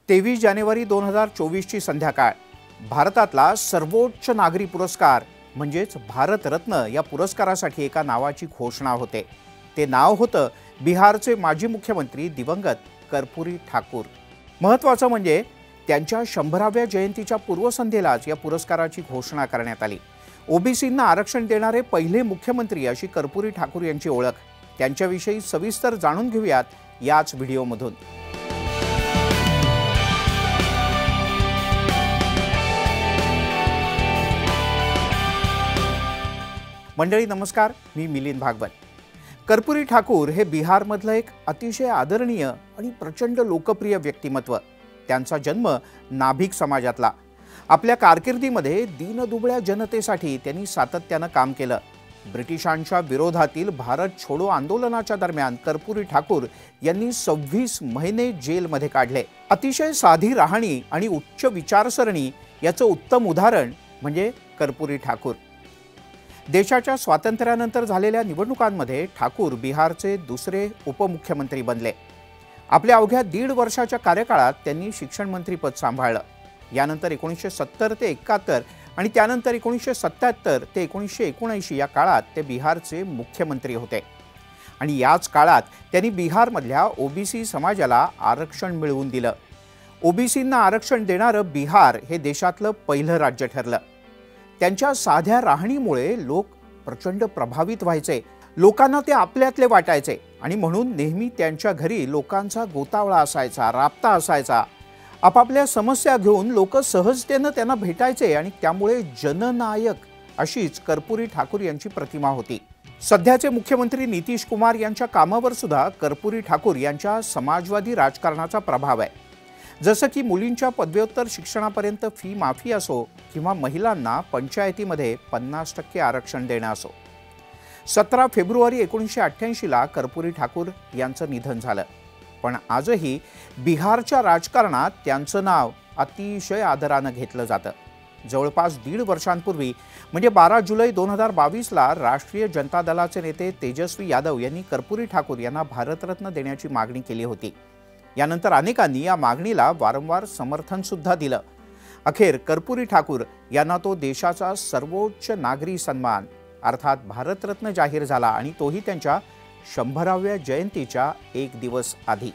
23 जानेवारी 2024 ची संध्याकाळ भारतातला सर्वोच्च नागरी पुरस्कार म्हणजेच भारतरत्न या पुरस्कारासाठी एका नावाची घोषणा होते। ते नाव होतं बिहारचे माजी मुख्यमंत्री दिवंगत कर्पूरी ठाकूर। महत्त्वाचं म्हणजे त्यांच्या 100व्या जयंतीच्या पूर्वसंध्येलाच या पुरस्काराची घोषणा करण्यात आली। ओबीसींना आरक्षण देणारे पहिले मुख्यमंत्री अशी कर्पूरी ठाकूर यांची ओळख। त्यांच्याविषयी सविस्तर जाणून घेऊयात याच व्हिडिओमधून। मंडळी नमस्कार, मी मिलिंद भागवत। कर्पूरी ठाकूर हे बिहारमधलं एक अतिशय आदरणीय आणि प्रचंड लोकप्रिय व्यक्तिमत्व। त्यांचा जन्म नाभिक समाजातला। आपल्या कारकिर्दीमध्ये दीनदुबळ्या जनतेसाठी त्यांनी सातत्यानं काम केलं। ब्रिटिशांच्या विरोधातील भारत छोडो आंदोलनाच्या दरम्यान कर्पूरी ठाकूर यांनी 26 महिने जेलमध्ये काढले। अतिशय साधी राहणी आणि उच्च विचारसरणी याचं उत्तम उदाहरण म्हणजे कर्पूरी ठाकूर। देशाच्या स्वातंत्र्यानंतर झालेल्या निवडणुकांमध्ये ठाकूर बिहारचे दुसरे उपमुख्यमंत्री बनले। आपल्या अवघ्या 1.5 वर्षाच्या कार्यकाळात त्यांनी शिक्षण मंत्री पद सांभाळलं। यानंतर 1970 ते 71 आणि त्यानंतर 1977 ते 1979 या काळात ते बिहारचे मुख्यमंत्री होते। आणि याच काळात त्यांनी बिहारमधल्या ओबीसी समाजाला आरक्षण मिळवून दिलं। ओबीसींना आरक्षण देणारं बिहार हे देशातलं पहिलं राज्य ठरलं। त्यांच्या साध्या राहणीमुळे लोक प्रचंड प्रभावित व्हायचे। लोकांना ते आपल्यातले वाटायचे आणि म्हणून नेहमी त्यांच्या घरी लोकांचा गोतावळा असायचा, राबता असायचा। आपापल्या समस्या घेऊन लोक सहजतेने त्यांना भेटायचे आणि त्यामुळे जननायक अशीच कर्पूरी ठाकूर यांची प्रतिमा होती। सध्याचे मुख्यमंत्री नितीश कुमार यांच्या कामावर सुद्धा कर्पूरी ठाकूर यांच्या समाजवादी राजकारणाचा प्रभाव आहे। जसं की मुलींच्या पदव्युत्तर शिक्षणापर्यंत फी माफी असो किंवा महिलांना पंचायतीमध्ये 50% आरक्षण देणं असो। 17 फेब्रुवारी 1988 ला कर्पूरी ठाकूर यांचं निधन झालं। पण आजही बिहारच्या राजकारणात त्यांचं नाव अतिशय आदरानं घेतलं जातं। जवळपास 1.5 वर्षांपूर्वी म्हणजे 12 जुलै 2022 ला राष्ट्रीय जनता दलाचे नेते तेजस्वी यादव यांनी कर्पूरी ठाकूर यांना भारतरत्न देण्याची मागणी केली होती। यानंतर अनेकांनी या मागणीला वारंवार समर्थन सुद्धा दिलं। अखेर कर्पूरी ठाकूर यांना तो देशाचा सर्वोच्च नागरी सन्मान अर्थात भारतरत्न जाहीर झाला आणि तोही त्यांच्या 100व्या जयंतीच्या 1 दिवस आधी।